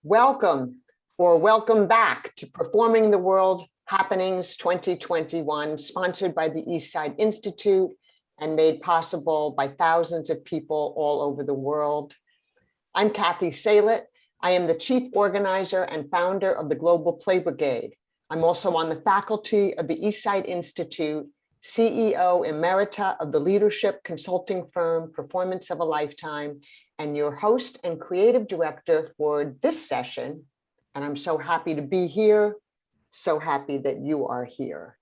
Welcome or welcome back to Performing the World Happenings 2021, sponsored by the Eastside Institute and made possible by thousands of people all over the world. I'm Cathy Salit. I am the chief organizer and founder of the Global Play Brigade. I'm also on the faculty of the Eastside Institute, CEO Emerita of the leadership consulting firm Performance of a Lifetime, and your host and creative director for this session. And I'm so happy to be here, so happy that you are here.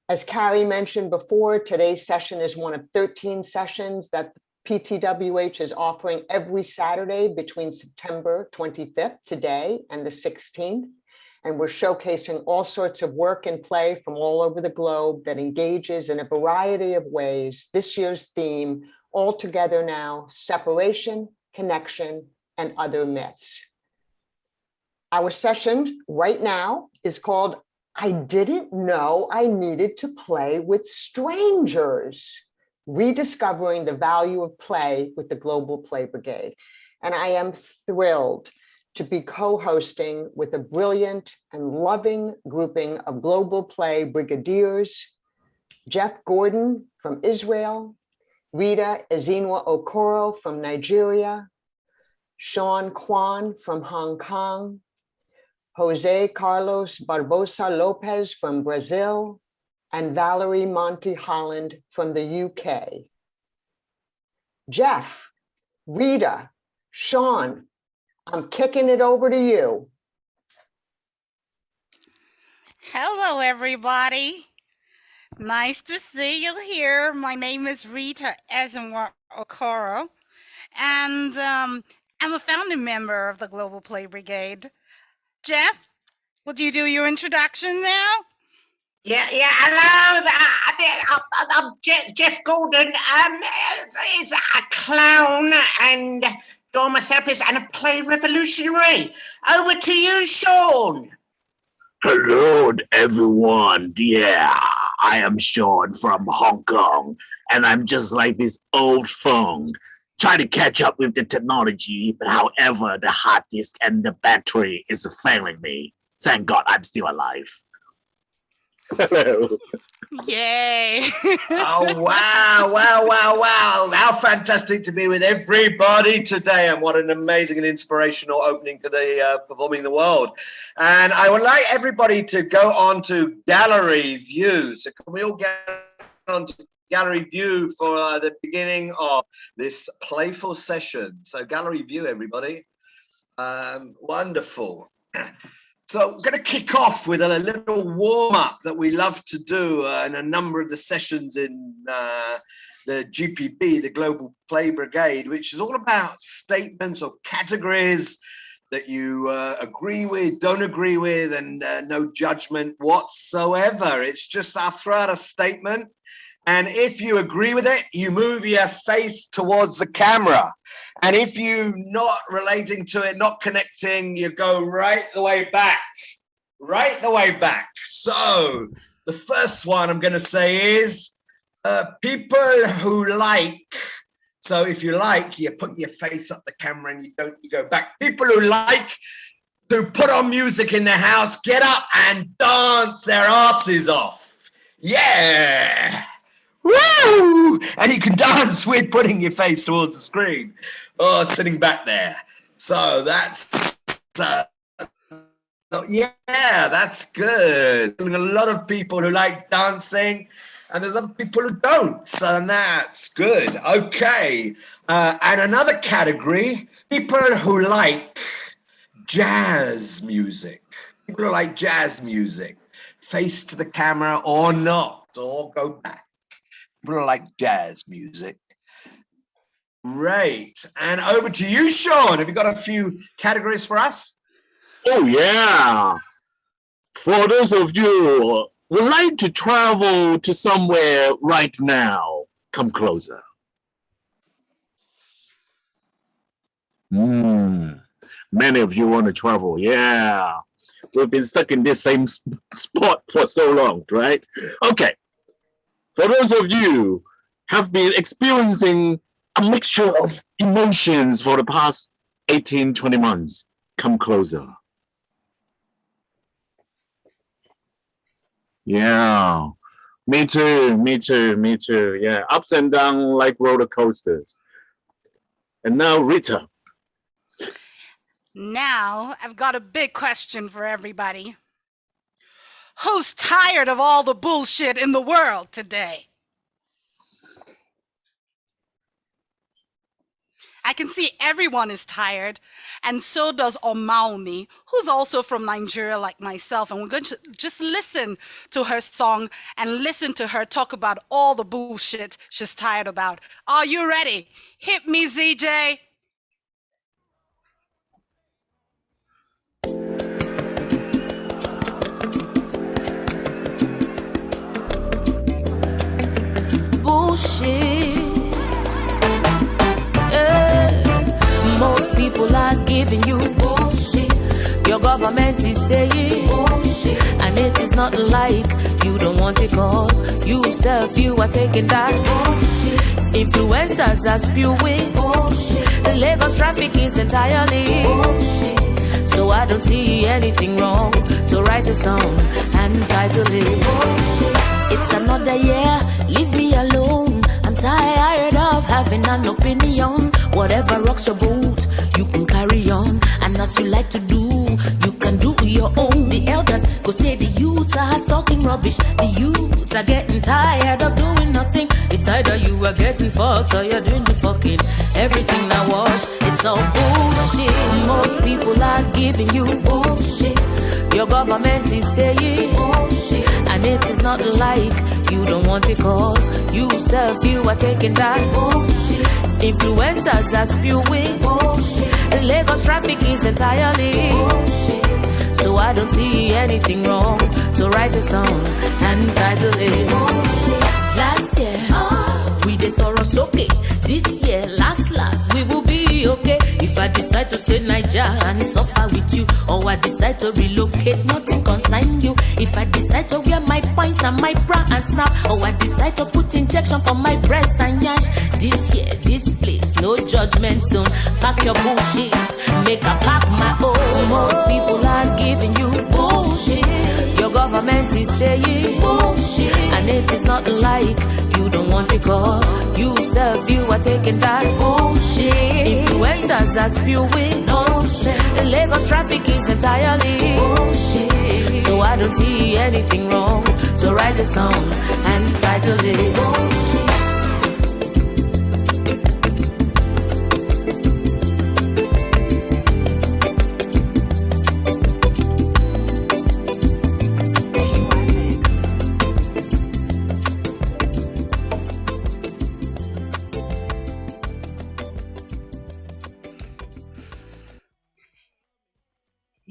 As Carrie mentioned before, today's session is one of 13 sessions that PTWH is offering every Saturday between September 25th, today, and the 16th. And we're showcasing all sorts of work and play from all over the globe that engages in a variety of ways. This year's theme, all together now, separation, connection, and other myths. Our session right now is called I Didn't Know I Needed to Play with Strangers, Rediscovering the Value of Play with the Global Play Brigade. And I am thrilled to be co-hosting with a brilliant and loving grouping of Global Play Brigadiers, Jeff Gordon from Israel, Rita Ezenwa-Okoro from Nigeria, Sean Kwan from Hong Kong, José Carlos Barbosa Lopes from Brazil, and Valerie Monti Holland from the UK. Jeff, Rita, Sean, I'm kicking it over to you. Hello, everybody. Nice to see you here. My name is Rita Ezenwa-Okoro, and I'm a founding member of the Global Play Brigade. Jeff, would you do your introduction now? Yeah, hello, I'm Jeff Gordon. It's a clown and drama therapist and a play revolutionary. Over to you, Sean. Hello, everyone. Yeah, I am Sean from Hong Kong, and I'm just like this old phone, trying to catch up with the technology, but however, the hard disk and the battery is failing me. Thank God I'm still alive. Hello. Yay. Oh, wow. How fantastic to be with everybody today. And what an amazing and inspirational opening to the Performing the World. And I would like everybody to go on to gallery view. So can we all get on to gallery view for the beginning of this playful session? So gallery view, everybody. Wonderful. So we're going to kick off with a little warm-up that we love to do in a number of the sessions in the GPB, the Global Play Brigade, which is all about statements or categories that you agree with, don't agree with, and no judgment whatsoever. It's just I'll throw out a statement, and if you agree with it, you move your face towards the camera. And if you're not relating to it, not connecting, you go right the way back. So the first one I'm going to say is people who like. So if you like, you put your face up the camera and you go back. People who like to put on music in their house, get up and dance their asses off. Yeah. Woo! And you can dance with putting your face towards the screen or sitting back there. So that's, that's good. A lot of people who like dancing, and there's other people who don't. So that's good. Okay. And another category, people who like jazz music. People who like jazz music, face to the camera or not, or go back. People like jazz music. Great. And over to you, Sean. Have you got a few categories for us? Oh, yeah. For those of you who would like to travel to somewhere right now, come closer. Many of you want to travel. Yeah. We've been stuck in this same spot for so long, right? Okay. For those of you have been experiencing a mixture of emotions for the past 18, 20 months, Come closer. Yeah. Me too, me too, me too. Yeah, ups and downs like roller coasters. And now Rita. Now, I've got a big question for everybody. Who's tired of all the bullshit in the world today? I can see everyone is tired, and so does Omaomi, who's also from Nigeria like myself, and we're going to just listen to her song and listen to her talk about all the bullshit she's tired about. Are you ready? Hit me, ZJ. Bullshit. Most people are giving you bullshit. Your government is saying bullshit, and it is not like you don't want it, cause you self, you are taking that bullshit. Influencers are spewing bullshit. The Lagos traffic is entirely bullshit. So I don't see anything wrong to write a song and title it bullshit. It's another year, leave me alone. I'm tired of having an opinion. Whatever rocks your boat, you can carry on. And as you like to do, you can do your own. The elders go say the youths are talking rubbish. The youths are getting tired of doing nothing. It's either you are getting fucked or you're doing the fucking. Everything I watch, it's all bullshit. Most people are giving you bullshit. Your government is saying bullshit, and it is not like you don't want it, cause you self, you are taking that bullshit. Influencers are spewing bullshit. The Lagos traffic is entirely bullshit. So I don't see anything wrong to write a song and title it bullshit. Last year, we did Soros okay. This year, last, we will be okay. If I decide to stay in Niger and suffer with you, or I decide to relocate, nothing concern you. If I decide to wear my point and my bra and snap, or I decide to put injection for my breast and yash, this year, this place, no judgment zone. Pack your bullshit, make a pack my own. Most people are giving you bullshit. Your government is saying bullshit, and it is not like you don't want it, cause you self, you are taking that bullshit. Influencers are spewing nonsense. The Lagos traffic is entirely bullshit. So I don't see anything wrong to write a song and title it bullshit.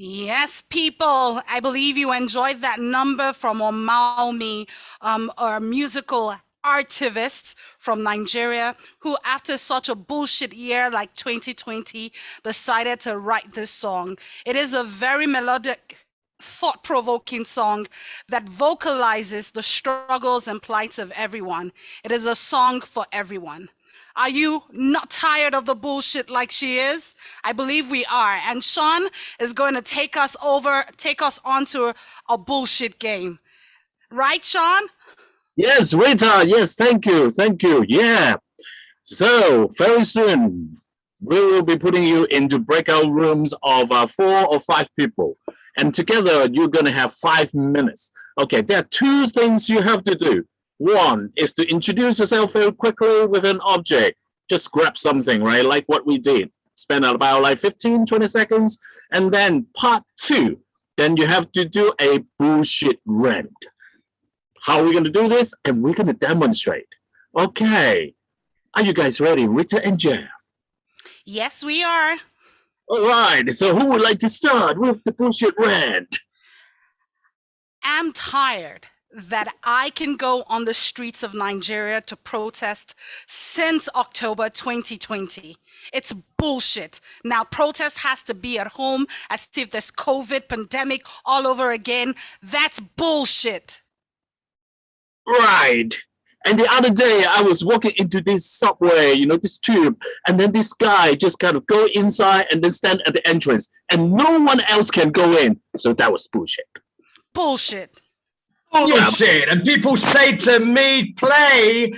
Yes, people, I believe you enjoyed that number from Omaomi, a musical artivist from Nigeria, who after such a bullshit year like 2020 decided to write this song. It is a very melodic, thought-provoking song that vocalizes the struggles and plights of everyone. It is a song for everyone. Are you not tired of the bullshit like she is? I believe we are. And Sean is going to take us onto a bullshit game. Right, Sean? Yes, Rita. Yes, thank you. Thank you. Yeah. So very soon, we will be putting you into breakout rooms of 4 or 5 people. And together, you're going to have 5 minutes. Okay, there are 2 things you have to do. One is to introduce yourself very quickly with an object. Just grab something, right? Like what we did. Spend about like 15, 20 seconds. And then part 2, then you have to do a bullshit rant. How are we going to do this? And we're going to demonstrate. Okay. Are you guys ready, Rita and Jeff? Yes, we are. All right. So who would like to start with the bullshit rant? I'm tired that I can go on the streets of Nigeria to protest since October 2020. It's bullshit. Now protest has to be at home as if there's COVID pandemic all over again. That's bullshit. Right. And the other day, I was walking into this subway, this tube, and then this guy just kind of go inside and then stand at the entrance, and no one else can go in. So that was bullshit. Bullshit. Bullshit. And people say to me, play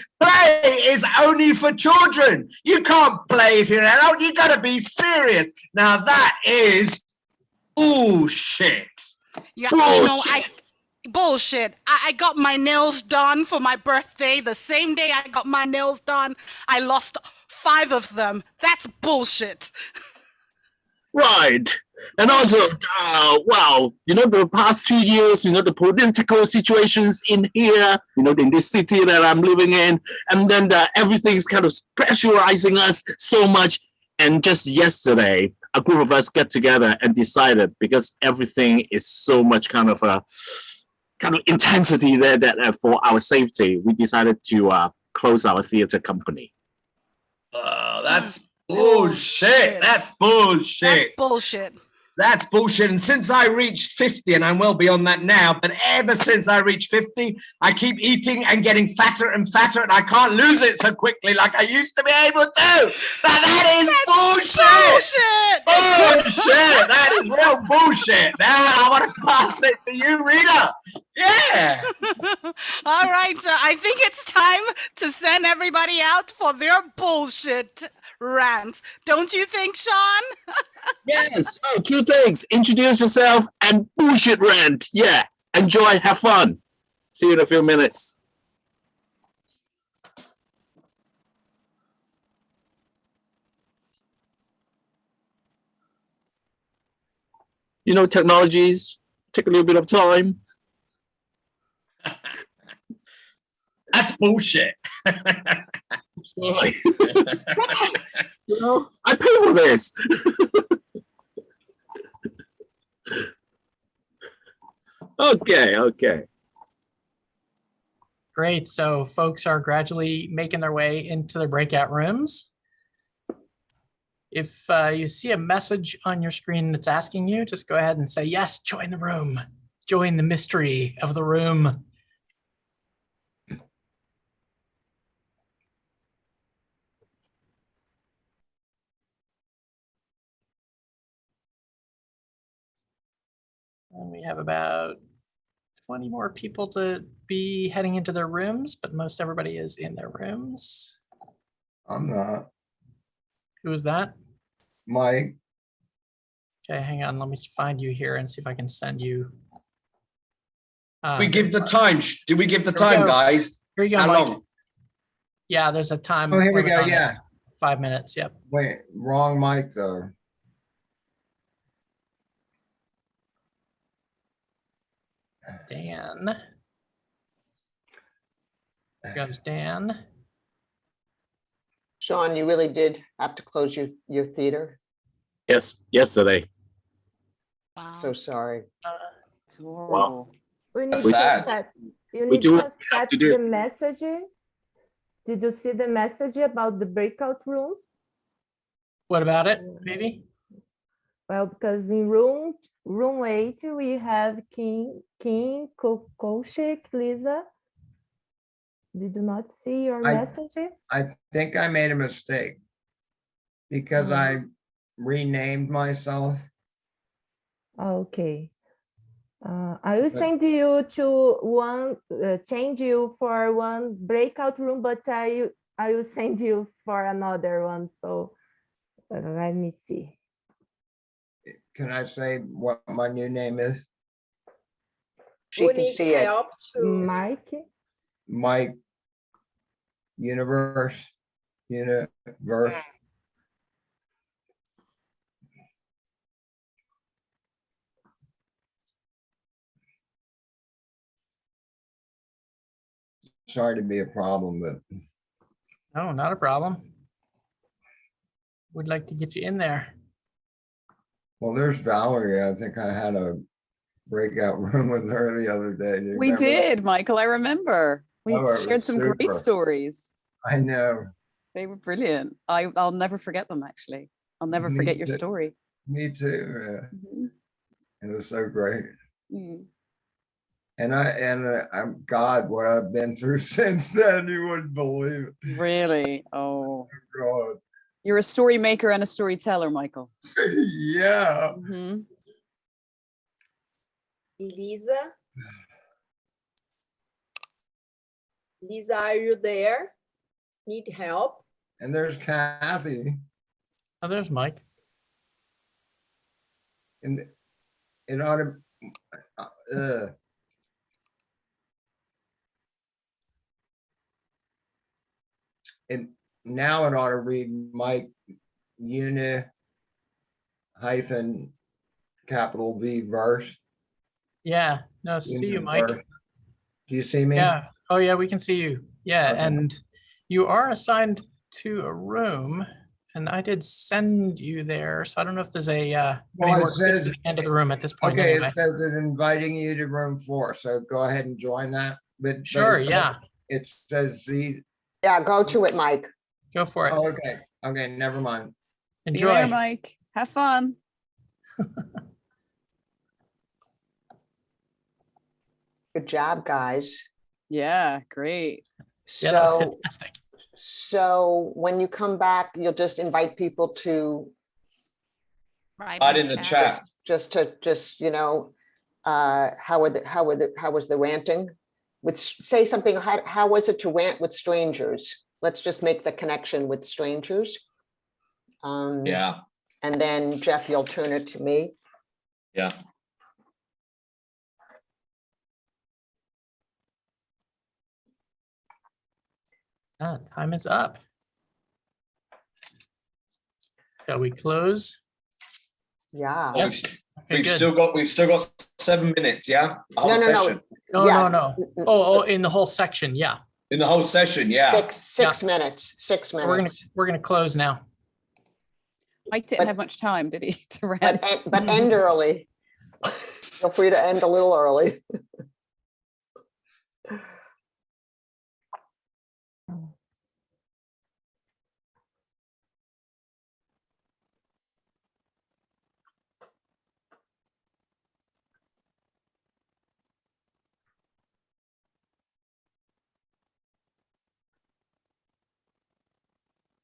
is only for children. You can't play if you're an adult. You got to be serious. Now that is bullshit. Yeah, Bullshit. Bullshit. I got my nails done for my birthday. The same day I got my nails done, I lost 5 of them. That's bullshit. Right. And also, the past 2 years, the political situations in here, in this city that I'm living in, and then everything's kind of pressurizing us so much. And just yesterday, a group of us got together and decided, because everything is so much kind of intensity there that for our safety, we decided to close our theater company. That's bullshit. That's bullshit. That's bullshit. That's bullshit. And since I reached 50, and I'm well beyond that now, but ever since I reached 50, I keep eating and getting fatter and fatter, and I can't lose it so quickly like I used to be able to. Now that is bullshit. Bullshit. That is real bullshit. Now I want to pass it to you, Rita. Yeah. All right, so I think it's time to send everybody out for their bullshit rants. Don't you think, Sean? Yes. So 2 things. Introduce yourself and bullshit rant. Yeah. Enjoy. Have fun. See you in a few minutes. Technologies take a little bit of time. That's bullshit. Sorry. I pay for this. Okay. Great. So folks are gradually making their way into the breakout rooms. If you see a message on your screen that's asking you, just go ahead and say, yes, join the room. Join the mystery of the room. And we have about 20 more people to be heading into their rooms, but most everybody is in their rooms. I'm not. Who is that? Mike. Okay, hang on. Let me find you here and see if I can send you. We give the time. Do we give the time, guys? Here you go, How Mike. long? Yeah, there's a time. Oh, here we limit go. on it. Yeah. 5 minutes. Yep. Wait, wrong mic though. Dan. Here goes Dan. Sean, you really did have to close your theater. Yes, yesterday. Wow. So sorry. It's horrible. We need That's to sad. accept, you We need do to what we have accept to do. the message. Did you see the message about the breakout room? What about it, baby? Well, because in room 8 we have King, Koshik, Lisa. Did you not see your message? I think I made a mistake because I renamed myself. Okay. I will send you to one, change you for one breakout room, but I will send you for another one. So let me see. Can I say what my new name is? She can see it. Mike. Mike Universe. Sorry to be a problem, but No, not a problem. We'd like to get you in there. well, there's Valerie. I think I had a breakout room with her the other day. Do you We remember that? did, Michael. I remember. We Oh, it shared was some great super. stories. I know. They were brilliant. I'll never forget them, actually. I'll never Me forget your too. story. Me too. Mhm. It was so great. Mm. I'm God, what I've been through since then, you wouldn't believe it. Really? Oh, God. you're a story maker and a storyteller, Michael. Yeah. Mhm. Lisa? Lisa, are you there? Need help? And there's Cathy. Oh, there's Mike. And it ought to, and now it ought to read Mike uni hyphen capital V verse. Yeah. No, see you, Mike. Universe. Do you see me? Yeah. Oh, yeah, we can see you. Yeah, Okay. and you are assigned to a room, and I did send you there, so I don't know if there's a Well, any it more clicks to says- the end of the room at this point. Okay, Anyway. it says it's inviting you to room 4, so go ahead and join that. But Sure. it, Yeah. it says these. Yeah, go to it, Mike. Go for it. Oh, okay, never mind. See you later, Enjoy. Mike. Have fun. Good job, guys. Yeah, great. Yeah, that was So, fantastic. so when you come back, you'll just invite people to Right in the chat. just how was the ranting? Say something, how was it to rant with strangers? Let's just make the connection with strangers. Yeah. And then Jeff, you'll turn it to me. Yeah. Time is up. Shall we close? Yeah. Oh, Okay, we've good. still got 7 minutes, yeah? The whole No. session. No, Yeah. no. Oh, in the whole section. Yeah. In the whole session, yeah. Six minutes, 6 minutes. We're gonna close now. Mike didn't have much time, did he, to rant? But end early. Feel free to end a little early.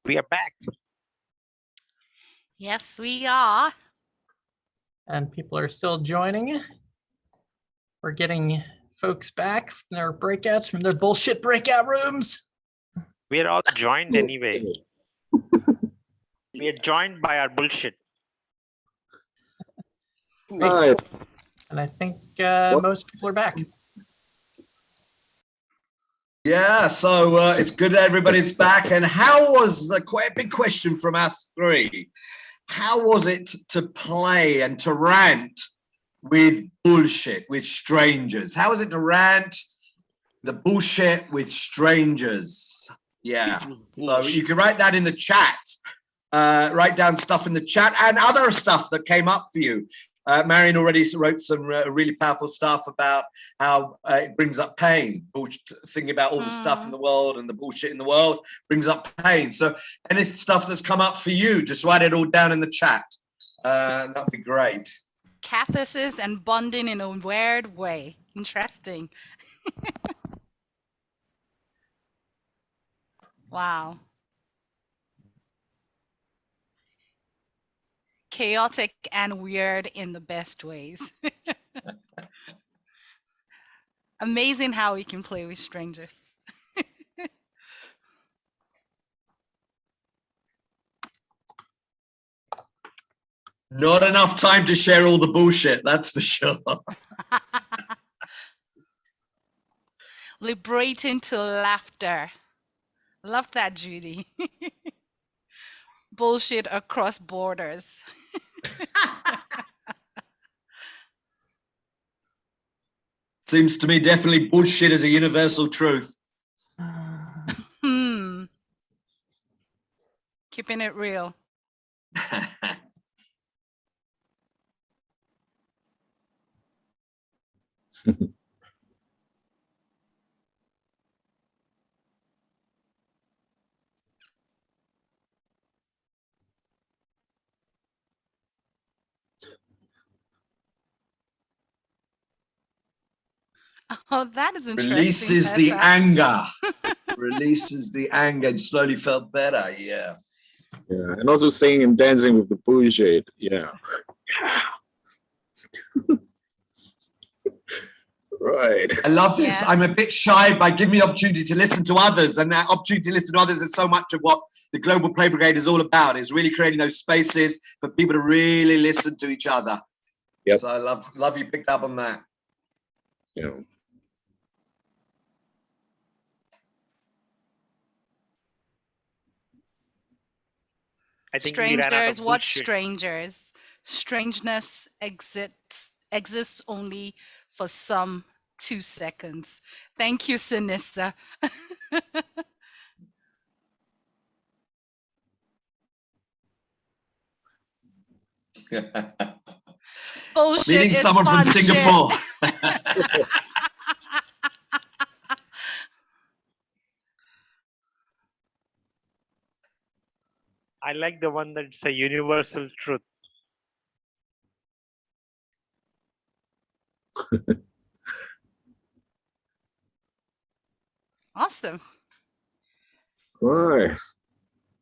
We are back. Yes, we are. And people are still joining. We're getting folks back from their breakouts, from their bullshit breakout rooms. We are all joined anyway. We are joined by our bullshit. Great. And I think most people are back. Yeah, so it's good that everybody's back. And how was the quite a big question from us three? How was it to play and to rant with bullshit, with strangers? How was it to rant the bullshit with strangers? Yeah, so you can write that in the chat. Write down stuff in the chat and other stuff that came up for you. Marion already wrote some really powerful stuff about how it brings up pain. Thinking about all the stuff in the world and the bullshit in the world brings up pain. So any stuff that's come up for you, just write it all down in the chat. That'd be great. Catharsis and bonding in a weird way. Interesting. Wow. Chaotic and weird in the best ways. Amazing how we can play with strangers. Not enough time to share all the bullshit, that's for sure. Liberating to laughter. Love that, Judy. Bullshit across borders. Seems to me definitely bullshit is a universal truth. Keeping it real. Oh, that is interesting. Releases the Peter. anger. Releases the anger and slowly felt better. Yeah. Yeah, and also singing and dancing with the bullshit. Yeah. Right. I love this. Yeah. I'm a bit shy by giving me the opportunity to listen to others, and that opportunity to listen to others is so much of what the Global Play Brigade is all about. Is really creating those spaces for people to really listen to each other. Yep. So I love you picked up on that. Yeah. I think we ran out Strangers, of what bullshit. strangers? Strangeness exists only for some 2 seconds. Thank you, Sinissa. Bullshit Meeting is someone from fun shit. Singapore. I like the one that's a universal truth. Awesome. Right.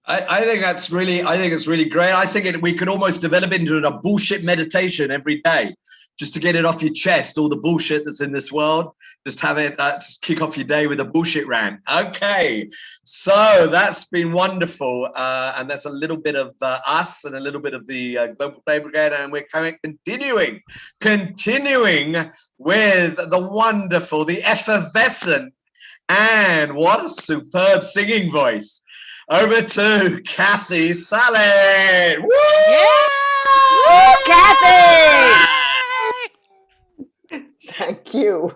I think it's really great. I think we could almost develop into a bullshit meditation every day, just to get it off your chest, all the bullshit that's in this world. Just have it, just kick off your day with a bullshit rant. Okay, so that's been wonderful. And that's a little bit of us and a little bit of the Global Play Brigade. And we're continuing with the wonderful, the effervescent, and what a superb singing voice. Over to Cathy Salit. Woo! Yeah! Woo, Cathy! Thank you.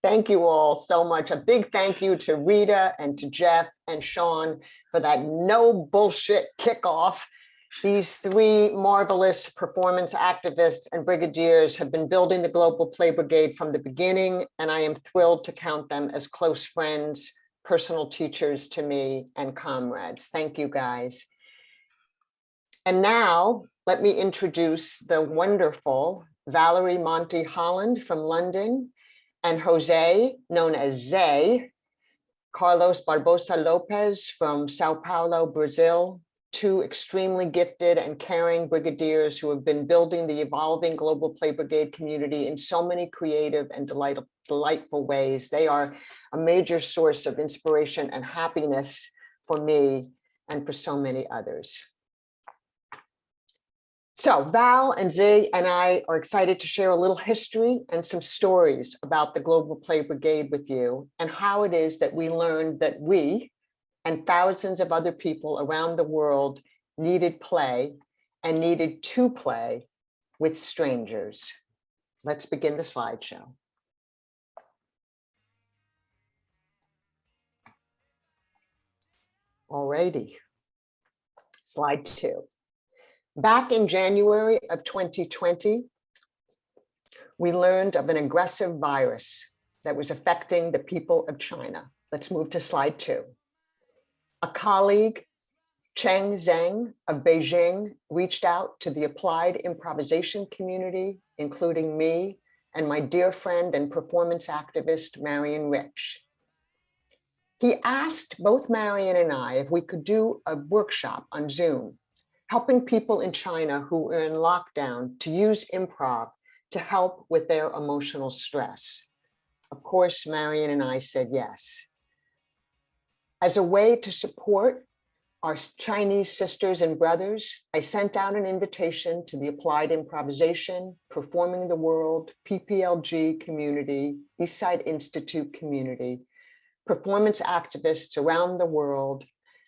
Thank you all so much. A big thank you to Rita and to Jeff and Sean for that no bullshit kickoff. These 3 marvelous performance activists and brigadiers have been building the Global Play Brigade from the beginning, and I am thrilled to count them as close friends, personal teachers to me, and comrades. Thank you, guys. And now let me introduce the wonderful Valerie Monti Holland from London, and José, known as Zay, Carlos Barbosa Lopes from Sao Paulo, Brazil, 2 extremely gifted and caring brigadiers who have been building the evolving Global Play Brigade community in so many creative and delightful ways. They are a major source of inspiration and happiness for me and for so many others. So Val and Zay and I are excited to share a little history and some stories about the Global Play Brigade with you, and how it is that we learned that we and thousands of other people around the world needed play and needed to play with strangers. Let's begin the slideshow. Alrighty, slide 2. Back in January of 2020, we learned of an aggressive virus that was affecting the people of China. Let's move to slide 2. A colleague, Cheng Zheng of Beijing, reached out to the applied improvisation community, including me and my dear friend and performance activist, Marion Rich. He asked both Marion and I if we could do a workshop on Zoom, helping people in China who were in lockdown to use improv to help with their emotional stress. Of course, Marion and I said yes. As a way to support our Chinese sisters and brothers, I sent out an invitation to the Applied Improvisation, Performing the World, PPLG community, Eastside Institute community, performance activists around the world,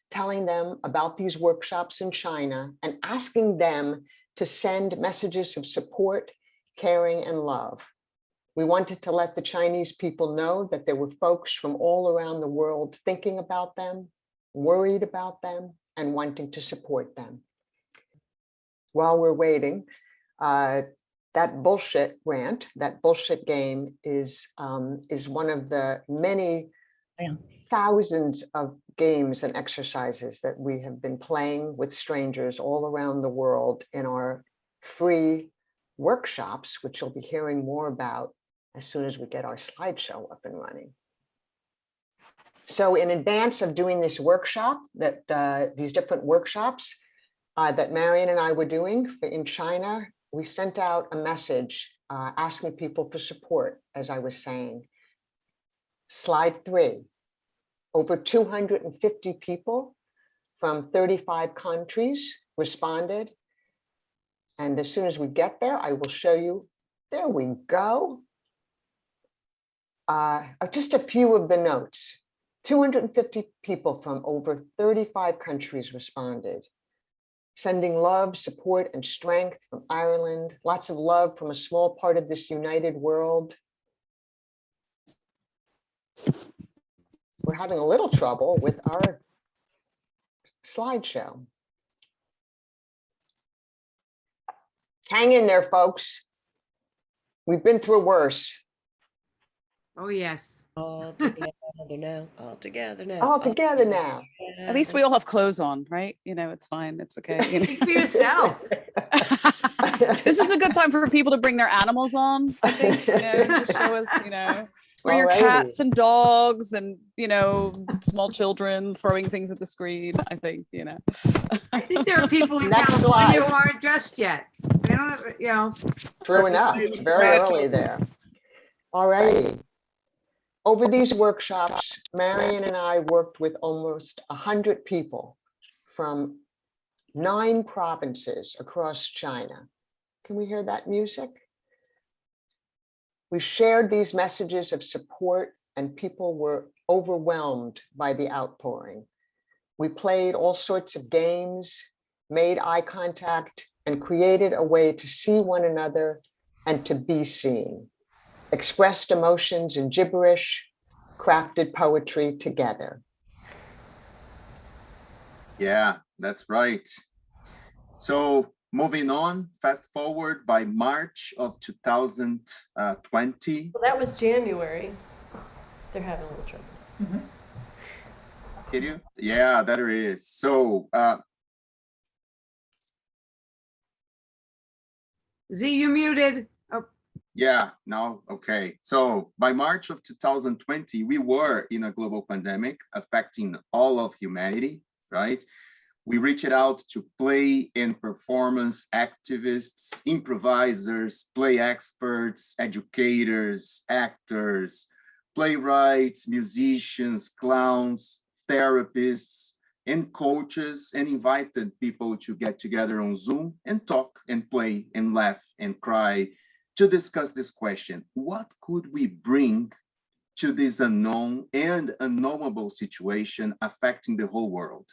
telling them about these workshops in China and asking them to send messages of support, caring, and love. We wanted to let the Chinese people know that there were folks from all around the world thinking about them, worried about them, and wanting to support them. While we're waiting, that bullshit rant, that bullshit game is one of the many thousands of games and exercises that we have been playing with strangers all around the world in our free workshops, which you'll be hearing more about as soon as we get our slideshow up and running. So in advance of doing this workshop, these different workshops that Marion and I were doing in China, we sent out a message asking people for support, as I was saying. Slide 3, over 250 people from 35 countries responded. And as soon as we get there, I will show you. There we go. Just a few of the notes. 250 people from over 35 countries responded, sending love, support, and strength from Ireland. Lots of love from a small part of this united world. We're having a little trouble with our slideshow. Hang in there, folks. We've been through worse. Oh, yes. All together now, all together now. All together now. At least we all have clothes on, right? You know, it's fine. It's okay. You know? Speak for yourself. This is a good time for people to bring their animals on, I think, you know, to show us, you know, where your cats and dogs and, you know, small children throwing things at the screen, I think, you know. I think there are people in California who aren't dressed yet. They don't have, you know. True enough, it's very early there. All righty. Over these workshops, Marion and I worked with almost 100 people from 9 provinces across China. Can we hear that music? We shared these messages of support and people were overwhelmed by the outpouring. We played all sorts of games, made eye contact, and created a way to see one another and to be seen. Expressed emotions in gibberish, crafted poetry together. Yeah, that's right. So moving on, fast forward by March of 2020. Well, that was January. They're having a little trouble. Mm-hmm. Did you? Yeah, that it is. So Z, you muted. Oh. Yeah, no, okay. So by March of 2020, we were in a global pandemic affecting all of humanity, right? We reached out to play and performance activists, improvisers, play experts, educators, actors, playwrights, musicians, clowns, therapists, and coaches, and invited people to get together on Zoom and talk and play and laugh and cry to discuss this question: what could we bring to this unknown and unknowable situation affecting the whole world?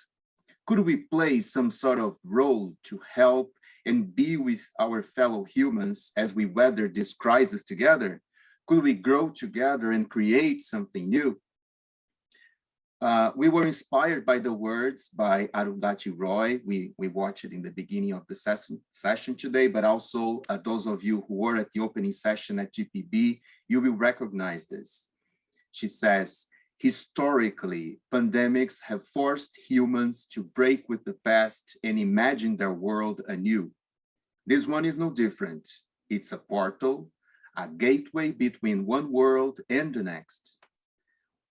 Could we play some sort of role to help and be with our fellow humans as we weather this crisis together? Could we grow together and create something new? We were inspired by the words by Arundhati Roy. We watched it in the beginning of the session today, but also those of you who were at the opening session at GPB, you will recognize this. She says, historically, pandemics have forced humans to break with the past and imagine their world anew. This one is no different. It's a portal, a gateway between one world and the next.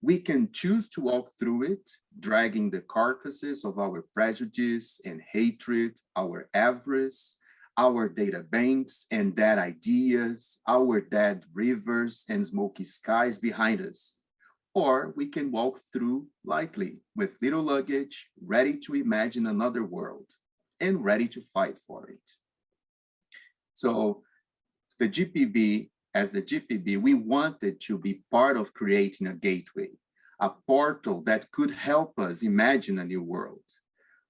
We can choose to walk through it, dragging the carcasses of our prejudice and hatred, our avarice, our data banks and dead ideas, our dead rivers and smoky skies behind us. Or we can walk through lightly with little luggage, ready to imagine another world and ready to fight for it. So the GPB, as the GPB, we wanted to be part of creating a gateway, a portal that could help us imagine a new world.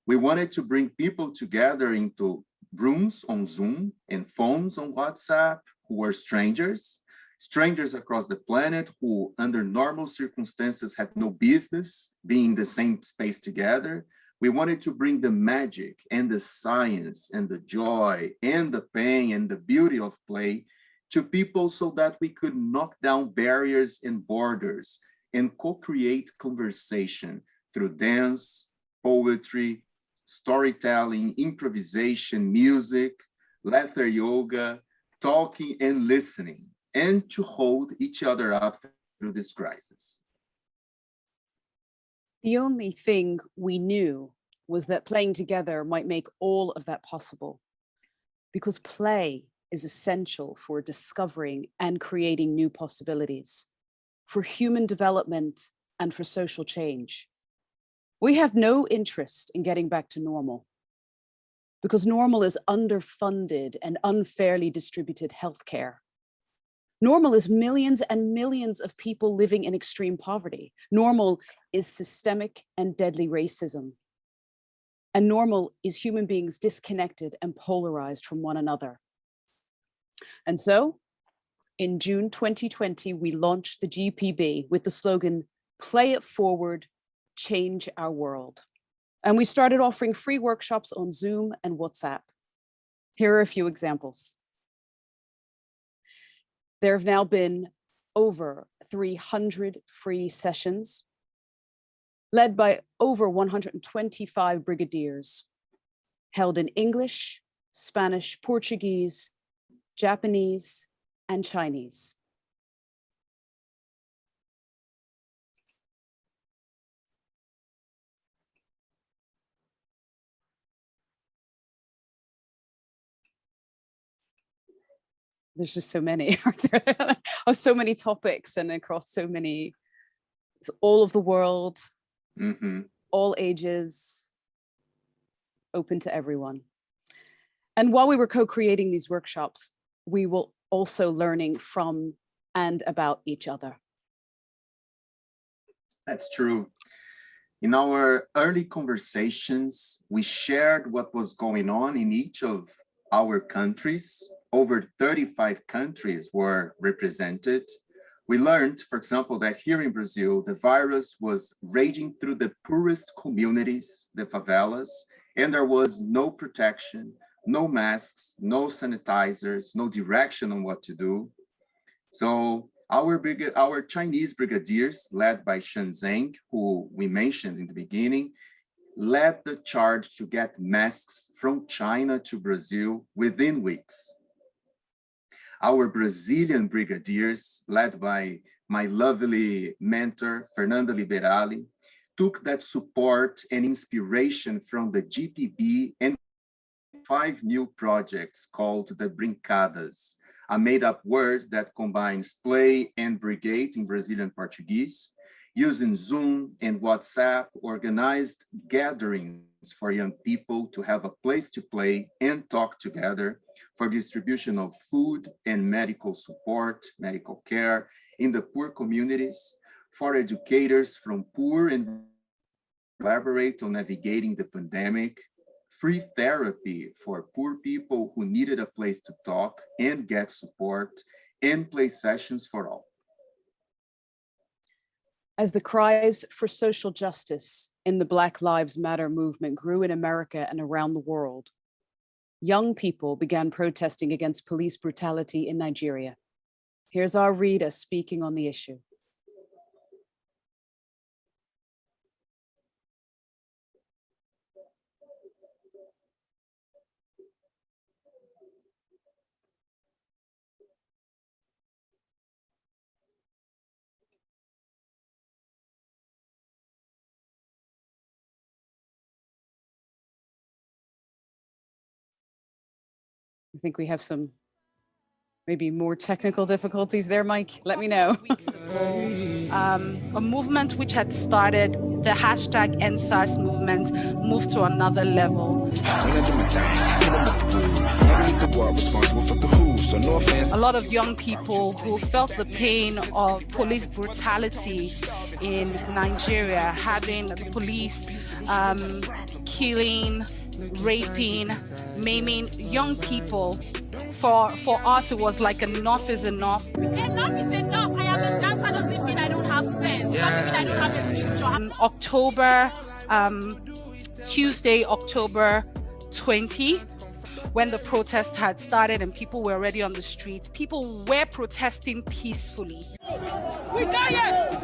We wanted to bring people together into rooms on Zoom and phones on WhatsApp who were strangers across the planet who under normal circumstances had no business being in the same space together. We wanted to bring the magic and the science and the joy and the pain and the beauty of play to people so that we could knock down barriers and borders and co-create conversation through dance, poetry, storytelling, improvisation, music, laughter yoga, talking and listening. and to hold each other up through this crisis. The only thing we knew was that playing together might make all of that possible, because play is essential for discovering and creating new possibilities, for human development and for social change. We have no interest in getting back to normal, because normal is underfunded and unfairly distributed healthcare. Normal is millions and millions of people living in extreme poverty. Normal is systemic and deadly racism. And normal is human beings disconnected and polarized from one another. And so, in June 2020, we launched the GPB with the slogan, "Play it forward, change our world." And we started offering free workshops on Zoom and WhatsApp. Here are a few examples. There have now been over 300 free sessions, led by over 125 brigadiers, held in English, Spanish, Portuguese, Japanese, and Chinese. There's just so many, so many topics and across so many, it's all of the world, all ages, open to everyone. And while we were co-creating these workshops, we were also learning from and about each other. That's true. In our early conversations, we shared what was going on in each of our countries. Over 35 countries were represented. We learned, for example, that here in Brazil, the virus was raging through the poorest communities, the favelas, and there was no protection, no masks, no sanitizers, no direction on what to do. So our Chinese brigadiers, led by Shen Zheng, who we mentioned in the beginning, led the charge to get masks from China to Brazil within weeks. Our Brazilian brigadiers, led by my lovely mentor, Fernanda Liberali, took that support and inspiration from the GPB and 5 new projects called the Brincadas, a made-up word that combines play and brigade in Brazilian Portuguese, using Zoom and WhatsApp, organized gatherings for young people to have a place to play and talk together, for distribution of food and medical support, medical care in the poor communities, for educators from poor and collaborate on navigating the pandemic, free therapy for poor people who needed a place to talk and get support, and play sessions for all. As the cries for social justice in the Black Lives Matter movement grew in America and around the world, young people began protesting against police brutality in Nigeria. Here's our Rita speaking on the issue. I think we have some maybe more technical difficulties there, Mike. Let me know. A movement which had started, the hashtag #EndSARS movement, moved to another level. A lot of young people who felt the pain of police brutality in Nigeria, having the police killing, raping, maiming young people. For us, it was like enough is enough. Enough is enough. I am a dancer, doesn't mean I don't have sense. Doesn't mean I don't have a future. Tuesday, October 20, when the protest had started and people were already on the streets, people were protesting peacefully. We got it!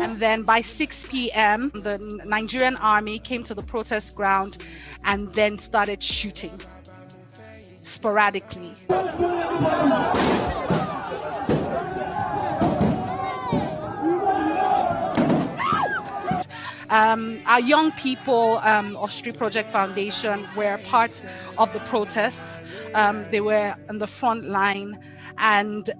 And And then by 6 p.m., the Nigerian army came to the protest ground and then started shooting sporadically. Our young people of Street Project Foundation were part of the protests. They were on the front line and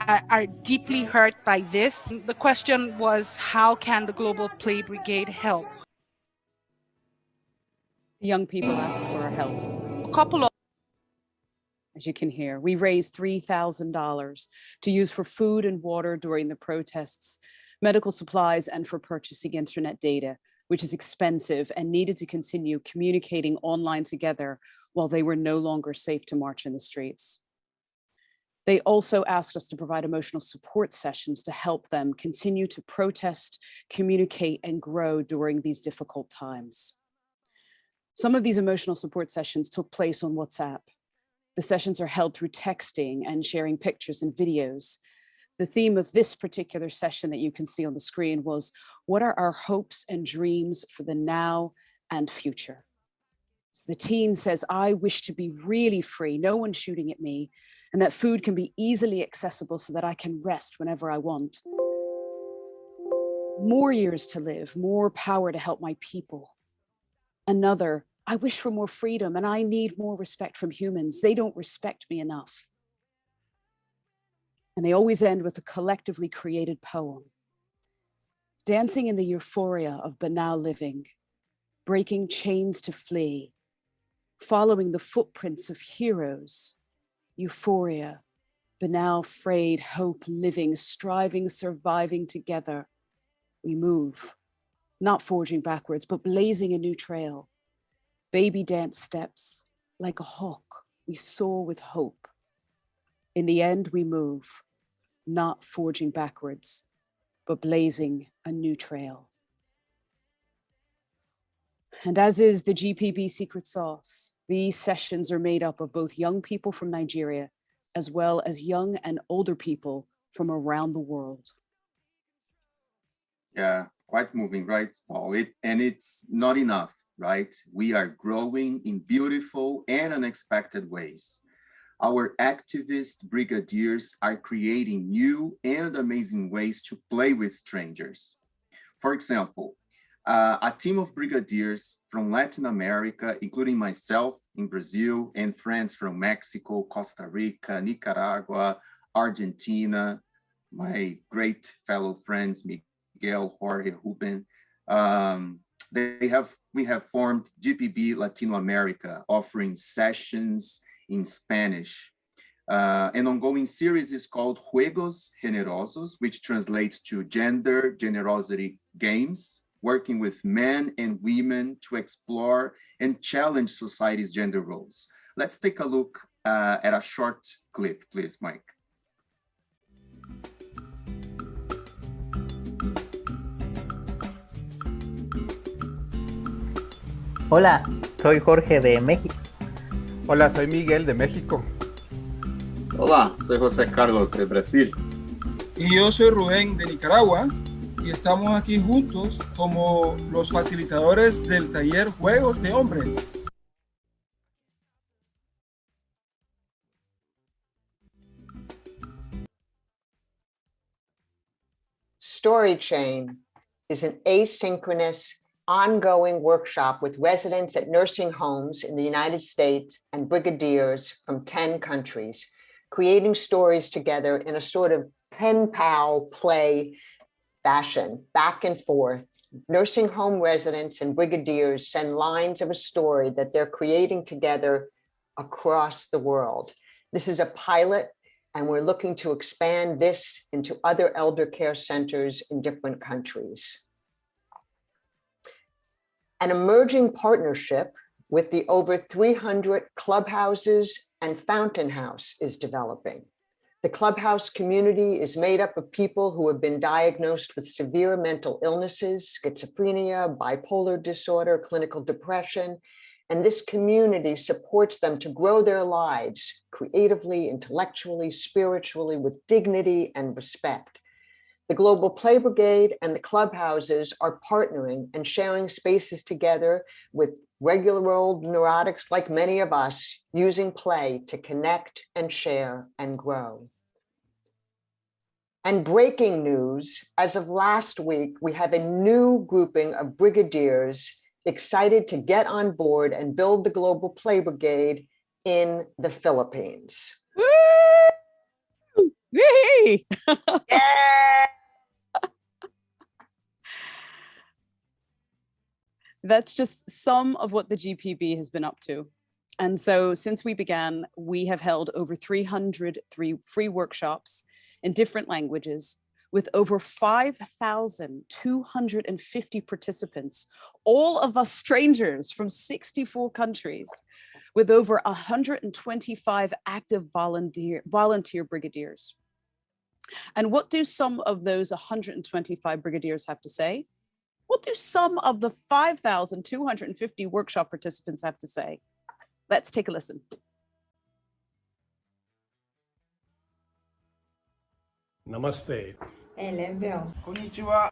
are deeply hurt by this. The question was, how can the Global Play Brigade help? Young people asked for our help. A couple of, as you can hear, we raised $3,000 to use for food and water during the protests, medical supplies, and for purchasing internet data, which is expensive and needed to continue communicating online together while they were no longer safe to march in the streets. They also asked us to provide emotional support sessions to help them continue to protest, communicate, and grow during these difficult times. Some of these emotional support sessions took place on WhatsApp. The sessions are held through texting and sharing pictures and videos. The theme of this particular session that you can see on the screen was, what are our hopes and dreams for the now and future? So the teen says, I wish to be really free, no one shooting at me, and that food can be easily accessible so that I can rest whenever I want. More years to live, more power to help my people. Another, I wish for more freedom and I need more respect from humans. They don't respect me enough. And they always end with a collectively created poem. Dancing in the euphoria of banal living, breaking chains to flee, following the footprints of heroes, euphoria, banal, frayed, hope, living, striving, surviving together. We move, not forging backwards, but blazing a new trail. Baby dance steps, like a hawk, we soar with hope. In the end, we move, not forging backwards, but blazing a new trail. And as is the GPB secret sauce, these sessions are made up of both young people from Nigeria, as well as young and older people from around the world. Yeah, quite moving, right, Paul? And it's not enough, right? We are growing in beautiful and unexpected ways. Our activist brigadiers are creating new and amazing ways to play with strangers. For example, a team of brigadiers from Latin America, including myself in Brazil and friends from Mexico, Costa Rica, Nicaragua, Argentina, my great fellow friends, Miguel, Jorge, Ruben. We have formed GPB Latino America, offering sessions in Spanish. An ongoing series is called Juegos Generosos, which translates to Gender Generosity Games, working with men and women to explore and challenge society's gender roles. Let's take a look at a short clip, please, Mike. Hola, soy Jorge de México. Hola, soy Miguel de México. Hola, soy José Carlos de Brasil. Y yo soy Rubén de Nicaragua y estamos aquí juntos como los facilitadores del taller Juegos de Hombres. Story Chain is an asynchronous, ongoing workshop with residents at nursing homes in the United States and brigadiers from 10 countries, creating stories together in a sort of pen pal play fashion, back and forth. Nursing home residents and brigadiers send lines of a story that they're creating together across the world. This is a pilot, and we're looking to expand this into other elder care centers in different countries. An emerging partnership with the over 300 clubhouses and Fountain House is developing. The clubhouse community is made up of people who have been diagnosed with severe mental illnesses, schizophrenia, bipolar disorder, clinical depression, and this community supports them to grow their lives creatively, intellectually, spiritually, with dignity and respect. The Global Play Brigade and the clubhouses are partnering and sharing spaces together with regular old neurotics like many of us, using play to connect and share and grow. And breaking news, as of last week, we have a new grouping of brigadiers excited to get on board and build the Global Play Brigade in the Philippines. Woo! Yay! That's just some of what the GPB has been up to. And so since we began, we have held over 300 free workshops in different languages with over 5,250 participants, all of us strangers from 64 countries, with over 125 active volunteer brigadiers. And what do some of those 125 brigadiers have to say? What do some of the 5,250 workshop participants have to say? Let's take a listen. Namaste. Konnichiwa.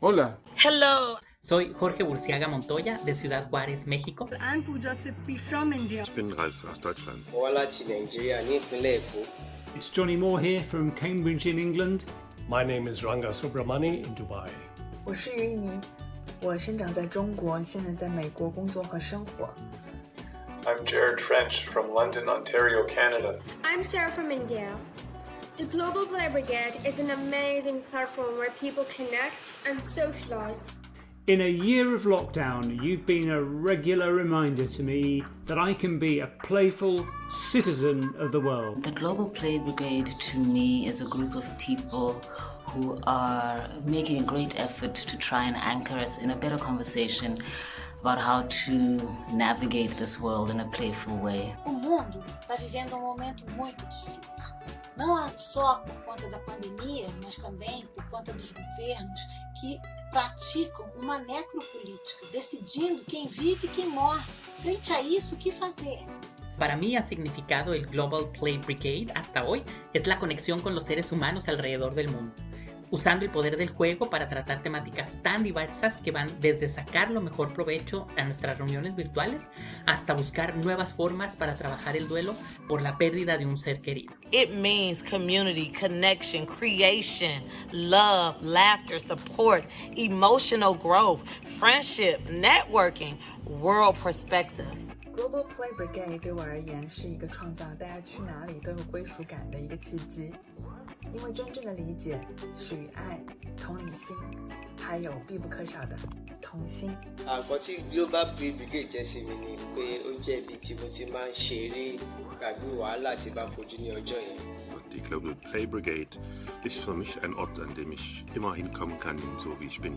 Hola. Hello. Soy Jorge Burciaga Montoya de Ciudad Juárez, México. I'm Pooja Sippy from India. Ich bin Ralf aus Deutschland. It's Johnny Moore here from Cambridge in England. My name is Ranga Subramani in Dubai. 我是于妮，我生长在中国，现在在美国工作和生活。 I'm Jared French from London, Ontario, Canada. I'm Sarah from India. The Global Play Brigade is an amazing platform where people connect and socialize. In a year of lockdown, you've been a regular reminder to me that I can be a playful citizen of the world. The Global Play Brigade to me is a group of people who are making a great effort to try and anchor us in a better conversation about how to navigate this world in a playful way. O mundo está vivendo momento muito difícil. Não só por conta da pandemia, mas também por conta dos governos que praticam uma necropolítica, decidindo quem vive e quem morre. Frente a isso, o que fazer? Para mí ha significado el Global Play Brigade hasta hoy es la conexión con los seres humanos alrededor del mundo, usando el poder del juego para tratar temáticas tan diversas que van desde sacar lo mejor provecho a nuestras reuniones virtuales hasta buscar nuevas formas para trabajar el duelo por la pérdida de un ser querido. It means community, connection, creation, love, laughter, support, emotional growth, friendship, networking, world perspective. Global Play Brigade 对我而言是一个创造大家去哪里都有归属感的一个契机。因为真正的理解属于爱、同理心，还有必不可少的同心。àkọ́ tí Global Play Brigade jẹ́ sí mi ni pé ó jẹ́ ibi tí mo ti máa ń ṣeré gbàgbé wàhálà tí bá fojú ní ọjọ́ yẹn. Die Global Play Brigade ist für mich ein Ort, an dem ich immer hinkommen kann, so wie ich bin.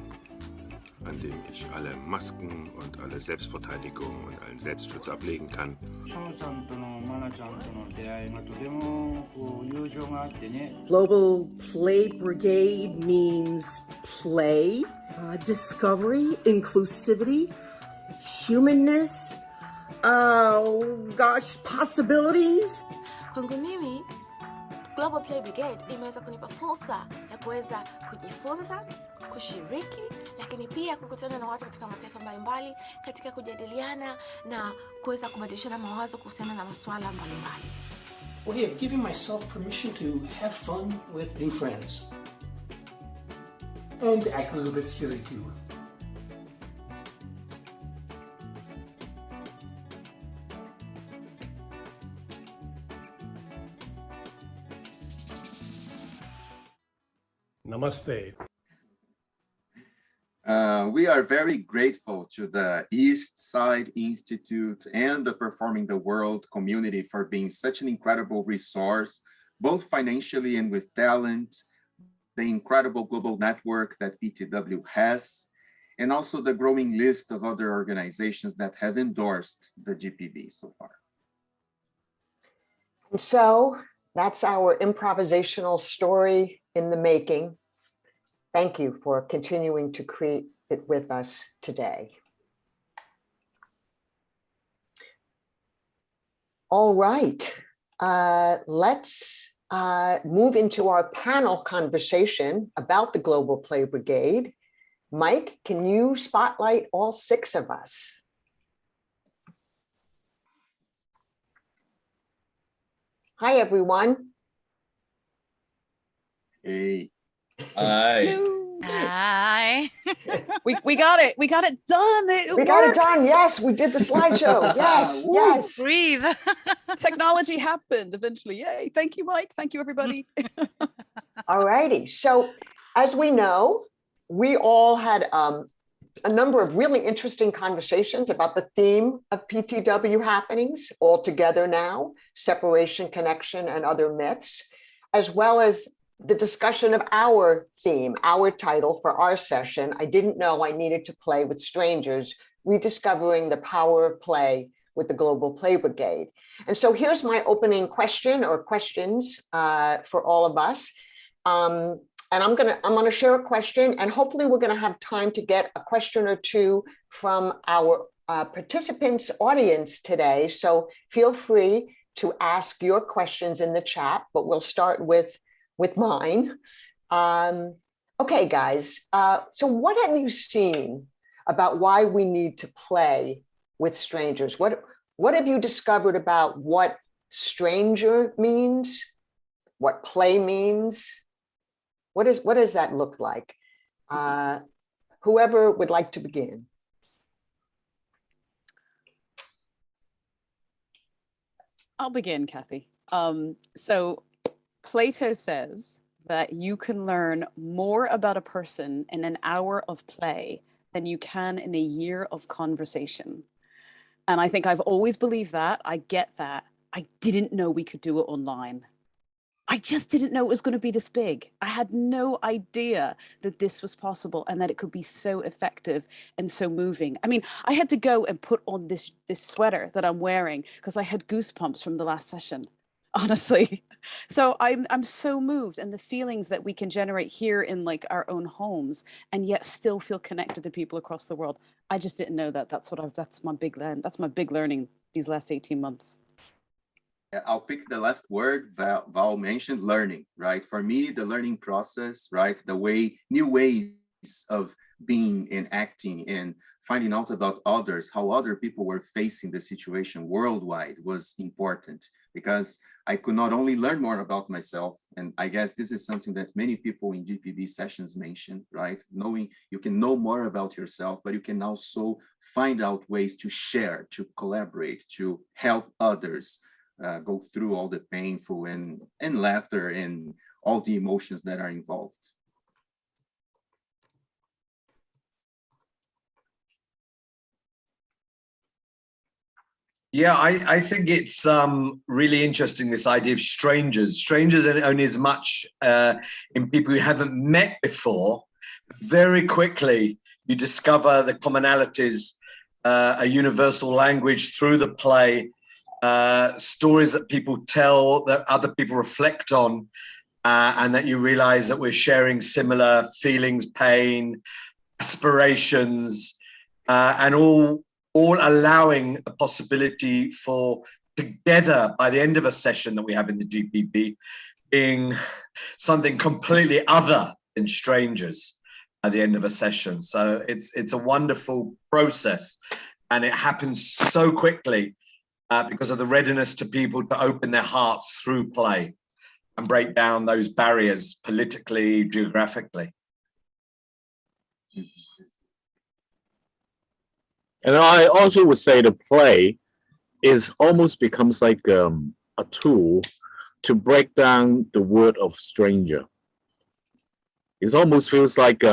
An dem ich alle Masken und alle Selbstverteidigung und allen Selbstschutz ablegen kann. Global Play Brigade means play, discovery, inclusivity, humanness, possibilities. Kwangu mimi, Global Play Brigade imeweza kunipa fursa ya kuweza kujifunza, kushiriki, lakini pia kukutana na watu katika mataifa mbalimbali katika kujadiliana na kuweza kubadilishana mawazo kuhusiana na masuala mbalimbali. Way of giving myself permission to have fun with new friends and act a little bit silly too. Namaste. We are very grateful to the East Side Institute and the Performing the World community for being such an incredible resource, both financially and with talent, the incredible global network that ETW has, and also the growing list of other organizations that have endorsed the GPB so far. And so that's our improvisational story in the making. Thank you for continuing to create it with us today. All right, let's move into our panel conversation about the Global Play Brigade. Mike, can you spotlight all 6 of us? Hi, everyone. Hey. Hi. Hi. we got it. We got it done. We got it done. Yes, we did the slideshow. Yes, yes. Breathe. Technology happened eventually. Yay. Thank you, Mike. Thank you, everybody. All righty. So as we know, we all had a number of really interesting conversations about the theme of PTW happenings, all together now, separation, connection, and other myths, as well as the discussion of our theme, our title for our session. I didn't know I needed to play with strangers, rediscovering the power of play with the Global Play Brigade. And so here's my opening question or questions for all of us. And I'm gonna share a question, and hopefully we're gonna have time to get a question or two from our participants' audience today. So feel free to ask your questions in the chat, but we'll start with mine. Okay, guys, so what have you seen about why we need to play with strangers? What have you discovered about what stranger means, what play means? What does that look like? Whoever would like to begin. I'll begin, Cathy. So Plato says that you can learn more about a person in an hour of play than you can in a year of conversation. And I think I've always believed that. I get that. I didn't know we could do it online. I just didn't know it was going to be this big. I had no idea that this was possible and that it could be so effective and so moving. I mean, I had to go and put on this sweater that I'm wearing because I had goosebumps from the last session, honestly. So I'm so moved, and the feelings that we can generate here in like our own homes and yet still feel connected to people across the world. I just didn't know that. That's my big learning these last 18 months. I'll pick the last word Val mentioned, learning, right? For me, the learning process, right? New ways of being and acting and finding out about others, how other people were facing the situation worldwide was important, because I could not only learn more about myself, and I guess this is something that many people in GPB sessions mention, right? Knowing you can know more about yourself, but you can also find out ways to share, to collaborate, to help others go through all the painful and laughter and all the emotions that are involved. Yeah, I think it's really interesting, this idea of strangers. Strangers are only as much in people you haven't met before. Very quickly, you discover the commonalities, a universal language through the play, stories that people tell that other people reflect on, and that you realize that we're sharing similar feelings, pain, aspirations, and all allowing a possibility for together by the end of a session that we have in the GPB being something completely other than strangers at the end of a session. So it's a wonderful process, and it happens so quickly because of the readiness to people to open their hearts through play and break down those barriers politically, geographically. And I also would say the play is almost becomes like a tool to break down the word of stranger. It almost feels like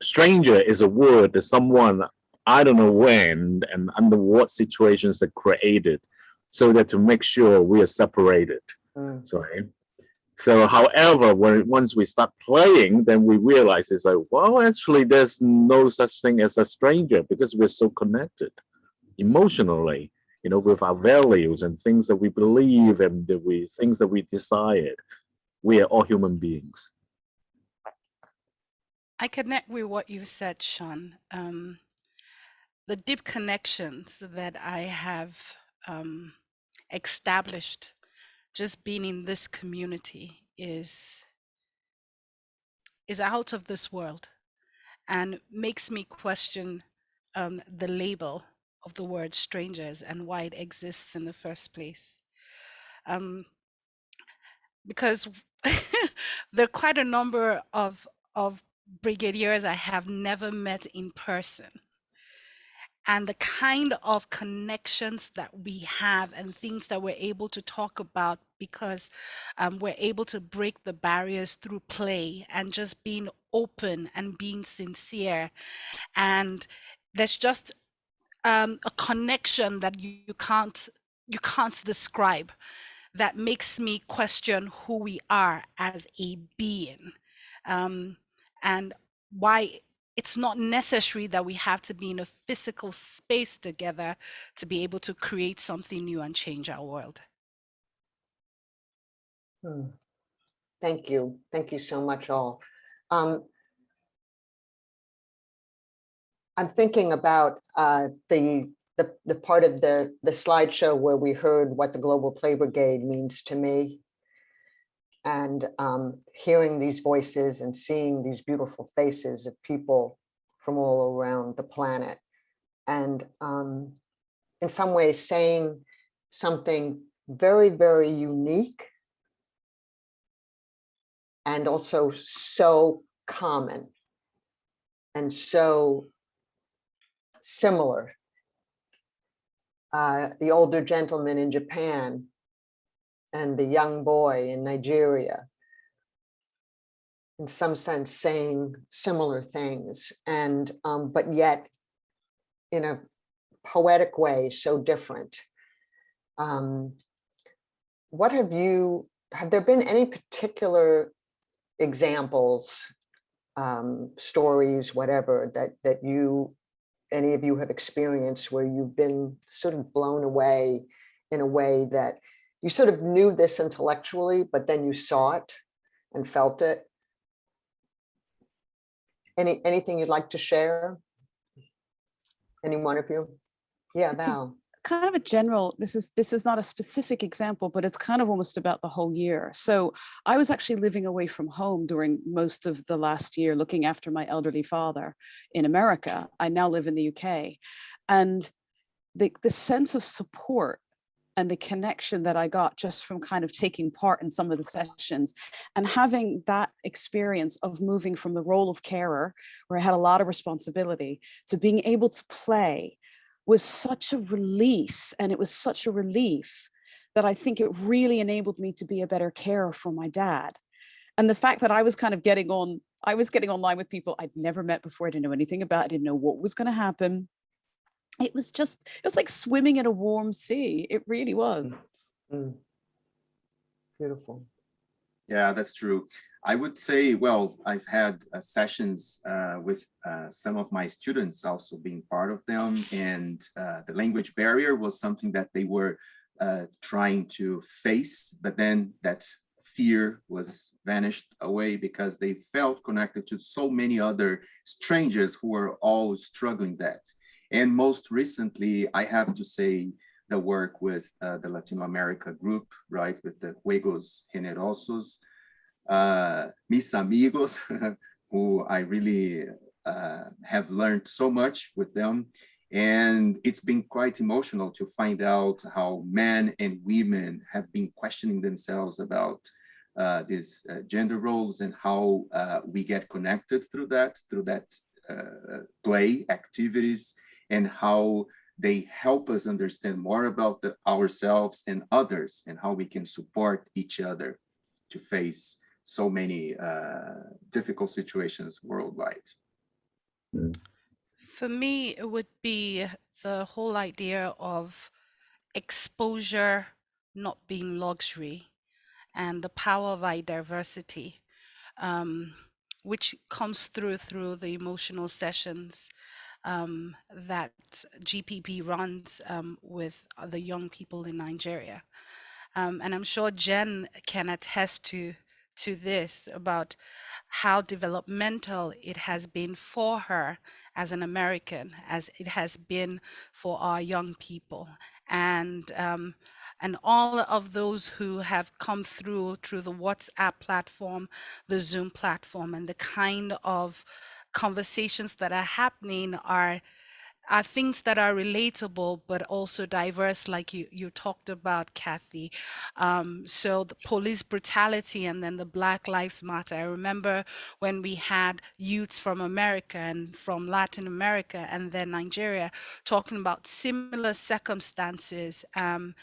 stranger is a word that someone, I don't know when and under what situations that created, so that to make sure we are separated. So however, once we start playing, then we realize it's like, well, actually, there's no such thing as a stranger, because we're so connected emotionally, with our values and things that we believe and things that we decide. We are all human beings. I connect with what you said, Sean. The deep connections that I have established just being in this community is out of this world, and makes me question the label of the word strangers and why it exists in the first place. Because there are quite a number of brigadiers I have never met in person. And the kind of connections that we have and things that we're able to talk about because we're able to break the barriers through play and just being open and being sincere. And there's just a connection that you can't describe, that makes me question who we are as a being, and why it's not necessary that we have to be in a physical space together to be able to create something new and change our world. Thank you. Thank you so much, all. I'm thinking about the part of the slideshow where we heard what the Global Play Brigade means to me. And hearing these voices and seeing these beautiful faces of people from all around the planet. And in some ways saying something very, very unique and also so common and so similar. The older gentleman in Japan and the young boy in Nigeria, in some sense saying similar things, and but yet in a poetic way, so different. What have there been any particular examples, stories, whatever, that any of you have experienced where you've been sort of blown away in a way that you sort of knew this intellectually, but then you saw it and felt it? Anything you'd like to share? Any one of you? Yeah, Val. Kind of a general, this is not a specific example, but it's kind of almost about the whole year. So I was actually living away from home during most of the last year, looking after my elderly father in America. I now live in the UK. And the sense of support and the connection that I got just from kind of taking part in some of the sessions and having that experience of moving from the role of carer, where I had a lot of responsibility, to being able to play was such a release, and it was such a relief that I think it really enabled me to be a better carer for my dad. And the fact that I was kind of getting online with people I'd never met before, I didn't know anything about, I didn't know what was going to happen. It was like swimming in a warm sea. It really was. Beautiful. Yeah, that's true. I would say, well, I've had sessions with some of my students also being part of them, and the language barrier was something that they were trying to face, but then that fear was vanished away because they felt connected to so many other strangers who were all struggling that. And most recently, I have to say, the work with the Latino America group, right, with the Juegos Generosos, mis amigos, who I really have learned so much with them. And it's been quite emotional to find out how men and women have been questioning themselves about these gender roles and how we get connected through that play activities, and how they help us understand more about ourselves and others, and how we can support each other to face so many difficult situations worldwide. For me, it would be the whole idea of exposure not being luxury, and the power of diversity, which comes through the emotional sessions that GPB runs with the young people in Nigeria. And I'm sure Jen can attest to this, about how developmental it has been for her as an American, as it has been for our young people. And and all of those who have come through the WhatsApp platform, the Zoom platform, and the kind of conversations that are happening are things that are relatable but also diverse, like you talked about, Cathy. So the police brutality and then the Black Lives Matter. I remember when we had youths from America and from Latin America and then Nigeria talking about similar circumstances, and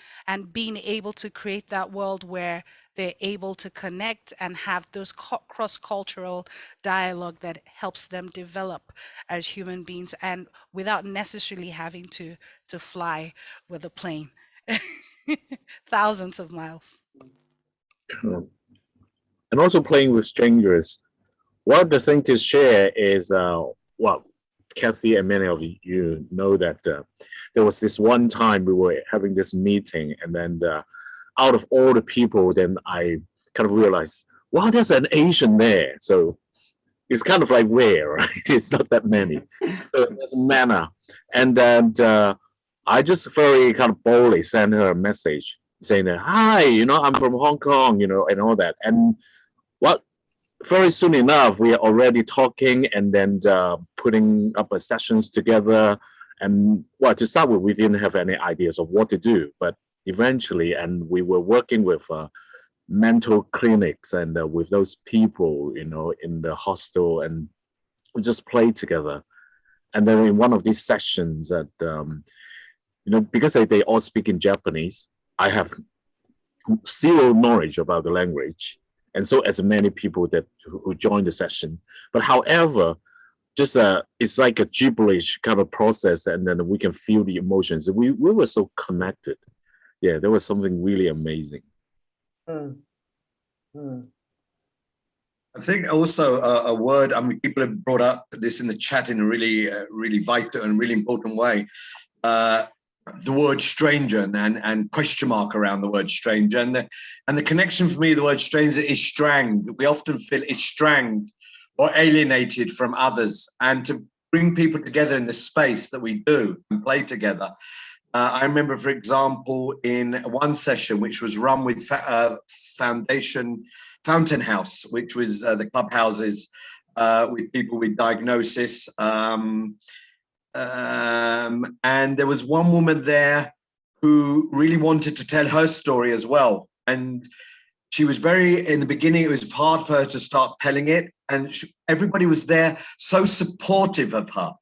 being able to create that world where they're able to connect and have those cross-cultural dialogue that helps them develop as human beings, and without necessarily having to fly with a plane thousands of miles. And also playing with strangers. One of the things to share is, well, Cathy and many of you know that there was this one time we were having this meeting, and then out of all the people, then I kind of realized, wow, there's an Asian there. So it's kind of like rare, right? It's not that many. So there's a manner. And then I just very kind of boldly sent her a message saying that, hi, I'm from Hong Kong, and all that. And well, very soon enough, we are already talking and then putting up sessions together. And well, to start with, we didn't have any ideas of what to do, but eventually, and we were working with mental clinics and with those people, in the hostel, and we just played together. And then in one of these sessions that, because they all speak in Japanese, I have zero knowledge about the language. And so as many people that who joined the session, but however, just it's like a gibberish kind of process, and then we can feel the emotions. We were so connected. Yeah, there was something really amazing. I think also a word, people have brought up this in the chat in a really, really vital and really important way. The word stranger and question mark around the word stranger. And the connection for me, the word stranger is stranged. We often feel estranged or alienated from others. And to bring people together in the space that we do and play together. I remember, for example, in one session, which was run with Fountain House, which was the clubhouses with people with diagnosis. And there was one woman there who really wanted to tell her story as well. And she was in the beginning, it was hard for her to start telling it. And everybody was there so supportive of her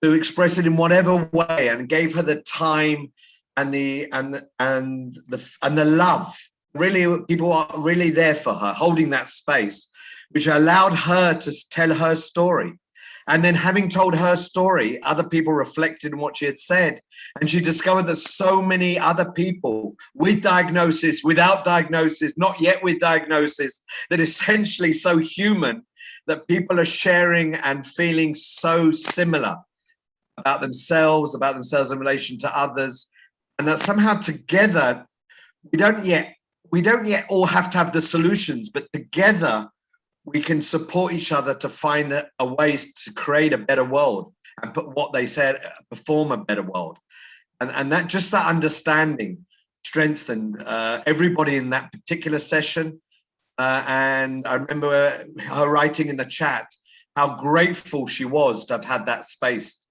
to express it in whatever way, and gave her the time and the love. Really, people are really there for her, holding that space, which allowed her to tell her story. And then having told her story, other people reflected on what she had said. And she discovered that so many other people with diagnosis, without diagnosis, not yet with diagnosis, that essentially so human, that people are sharing and feeling so similar about themselves in relation to others. And that somehow together, we don't yet all have to have the solutions, but together we can support each other to find a ways to create a better world and put what they said, perform a better world. And that just that understanding strengthened everybody in that particular session. And I remember her writing in the chat how grateful she was to have had that space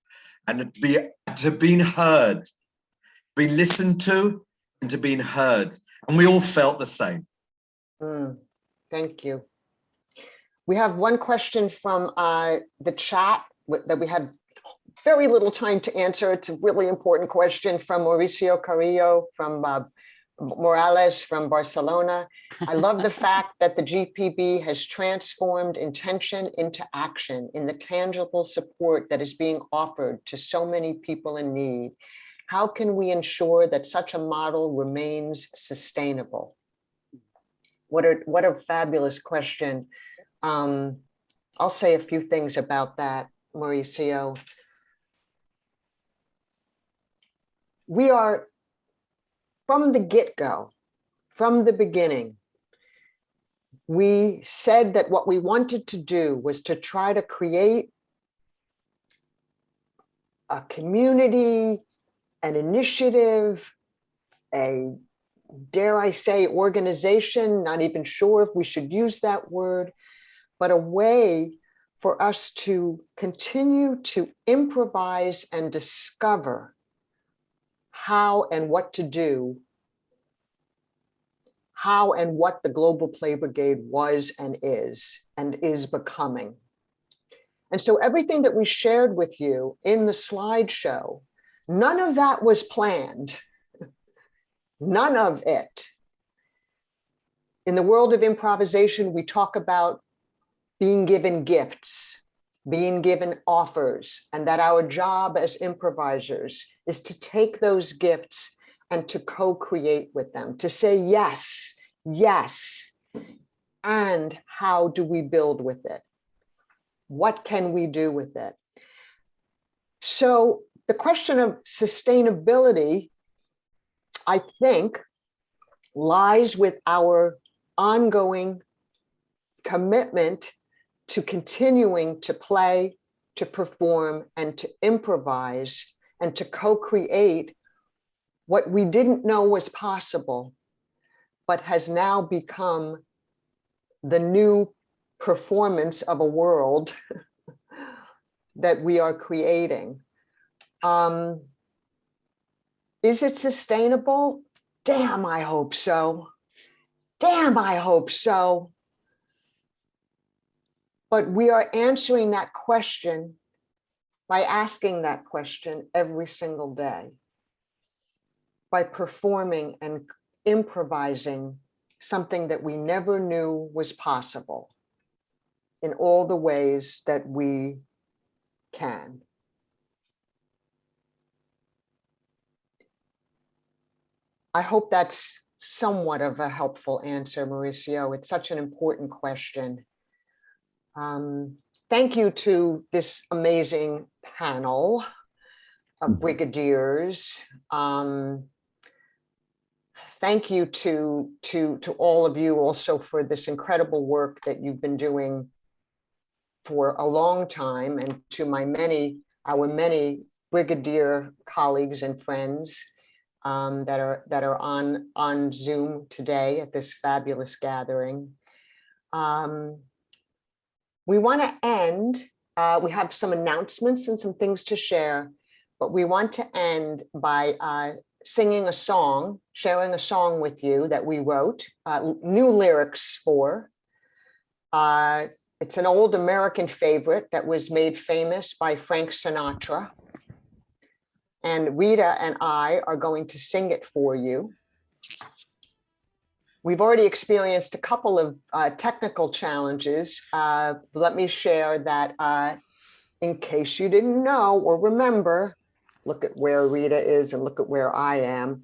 and to have been heard, been listened to, and to be heard. And we all felt the same. Thank you. We have one question from the chat that we had very little time to answer. It's a really important question from Mauricio Carrillo from Morales from Barcelona. I love the fact that the GPB has transformed intention into action in the tangible support that is being offered to so many people in need. How can we ensure that such a model remains sustainable? What a fabulous question. I'll say a few things about that, Mauricio. We are, from the get-go, from the beginning, we said that what we wanted to do was to try to create a community an initiative, a, dare I say, organization, not even sure if we should use that word, but a way for us to continue to improvise and discover how and what to do, how and what the Global Play Brigade was and is becoming. And so everything that we shared with you in the slideshow, none of that was planned. None of it. In the world of improvisation, we talk about being given gifts, being given offers, and that our job as improvisers is to take those gifts and to co-create with them, to say yes, yes, and how do we build with it? What can we do with it? So the question of sustainability, I think, lies with our ongoing commitment to continuing to play, to perform, and to improvise, and to co-create what we didn't know was possible, but has now become the new performance of a world that we are creating. Is it sustainable? Damn, I hope so. Damn, I hope so. But we are answering that question by asking that question every single day, by performing and improvising something that we never knew was possible in all the ways that we can. I hope that's somewhat of a helpful answer, Mauricio. It's such an important question. Thank you to this amazing panel of brigadiers. Thank you to all of you also for this incredible work that you've been doing for a long time, and to our many brigadier colleagues and friends that are on Zoom today at this fabulous gathering. We want to end, we have some announcements and some things to share, but we want to end by singing a song, sharing a song with you that we wrote, new lyrics for. It's an old American favorite that was made famous by Frank Sinatra. And Rita and I are going to sing it for you. We've already experienced a couple of technical challenges. Let me share that in case you didn't know or remember, look at where Rita is and look at where I am.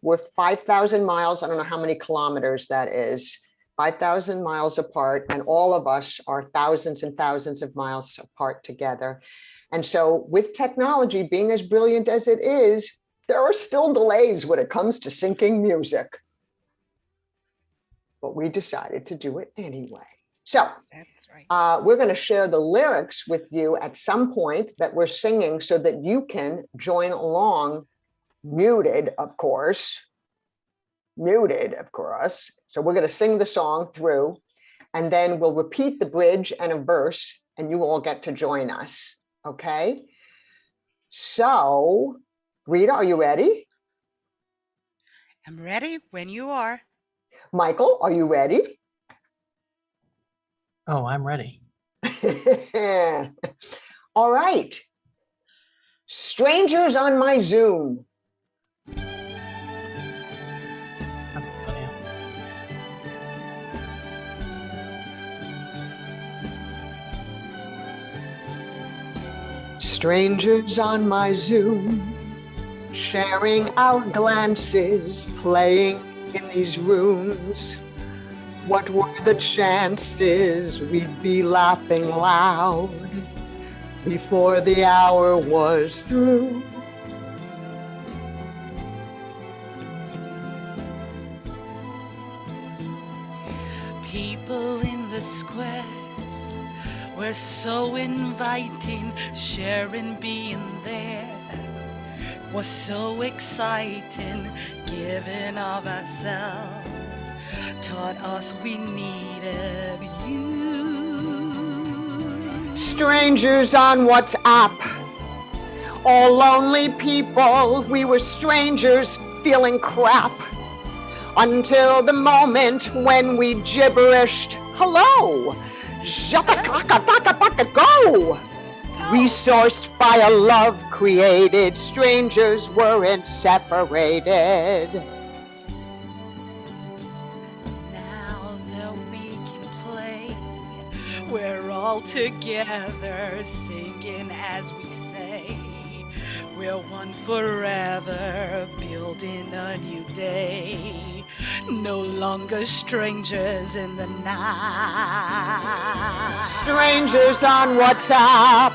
We're 5,000 miles. I don't know how many kilometers that is. 5,000 miles apart, and all of us are thousands and thousands of miles apart together. And so with technology being as brilliant as it is, there are still delays when it comes to syncing music. But we decided to do it anyway. So that's right. We're going to share the lyrics with you at some point that we're singing so that you can join along, muted, of course. So we're going to sing the song through, and then we'll repeat the bridge and a verse, and you all get to join us. Okay? So, Rita, are you ready? I'm ready when you are. Michael, are you ready? Oh, I'm ready. All right. Strangers on my Zoom. Strangers on my Zoom, sharing our glances, playing in these rooms. What were the chances we'd be laughing loud before the hour was through? People in the squares were so inviting, sharing being there. was so exciting, giving of ourselves, taught us we needed you. Strangers on WhatsApp, all lonely people, we were strangers feeling crap. Until the moment when we gibberished, hello, go. Resourced by a love created, strangers weren't separated. Now that we can play, we're all together singing as we say, we're one forever, building a new day. No longer strangers in the night. Strangers on WhatsApp,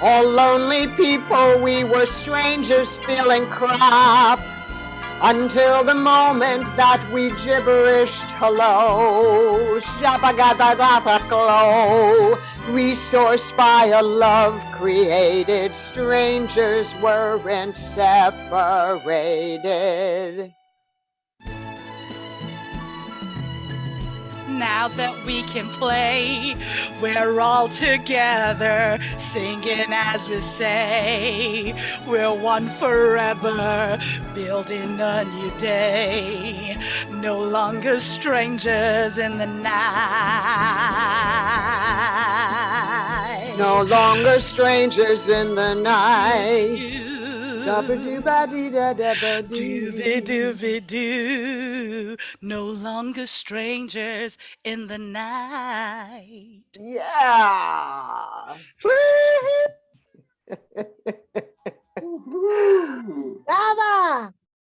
all lonely people, we were strangers feeling crap. Until the moment that we gibberished hello, resourced by a love created, strangers weren't separated. Now that we can play, we're all together, singing as we say, we're one forever, building a new day, no longer strangers in the night. No longer strangers in the night. Doobie-doobie-doo, no longer strangers in the night. Yeah.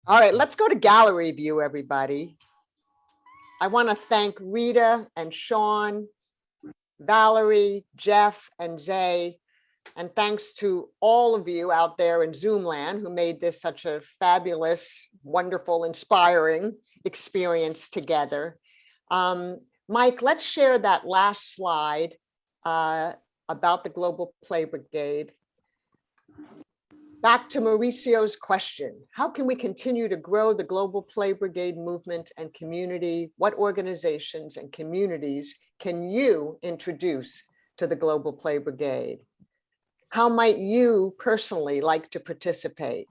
All right, let's go to gallery view, everybody. I want to thank Rita and Sean, Valerie, Jeff, and José. And thanks to all of you out there in Zoom land who made this such a fabulous, wonderful, inspiring experience together. Mike, let's share that last slide about the Global Play Brigade. Back to Mauricio's question, how can we continue to grow the Global Play Brigade movement and community? What organizations and communities can you introduce to the Global Play Brigade? How might you personally like to participate?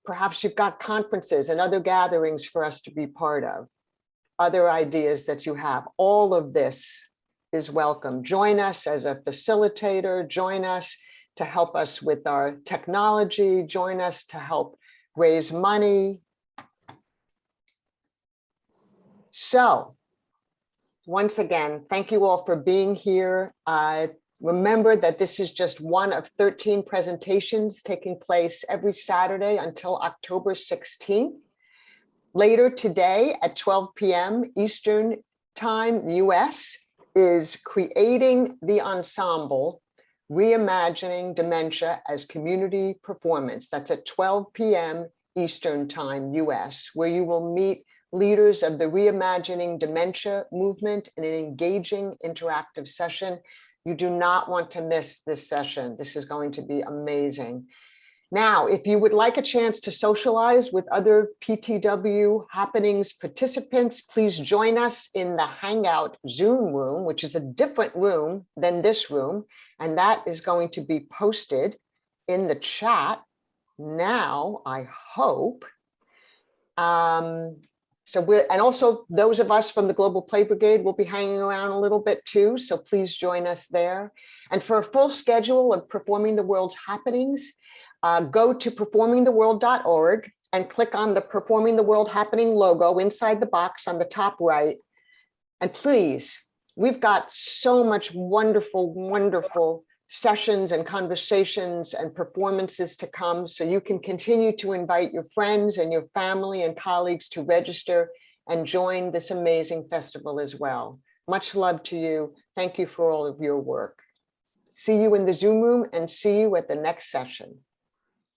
Perhaps you've got conferences and other gatherings for us to be part of. Other ideas that you have. All of this is welcome. Join us as a facilitator. Join us to help us with our technology. Join us to help raise money. So, once again, thank you all for being here. Remember that this is just one of 13 presentations taking place every Saturday until October 16th. Later today at 12 p.m. Eastern Time, US, is Creating the Ensemble, Reimagining Dementia as Community Performance. That's at 12 p.m. Eastern Time, US, where you will meet leaders of the Reimagining Dementia movement in an engaging interactive session. You do not want to miss this session. This is going to be amazing. Now, if you would like a chance to socialize with other PTW happenings participants, please join us in the Hangout Zoom room, which is a different room than this room. And that is going to be posted in the chat now, I hope. And also those of us from the Global Play Brigade will be hanging around a little bit too, so please join us there. And for a full schedule of Performing the World's happenings, go to performingtheworld.org and click on the Performing the World Happening logo inside the box on the top right. And please, we've got so much wonderful, wonderful sessions and conversations and performances to come, so you can continue to invite your friends and your family and colleagues to register and join this amazing festival as well. Much love to you. Thank you for all of your work. See you in the Zoom room and see you at the next session.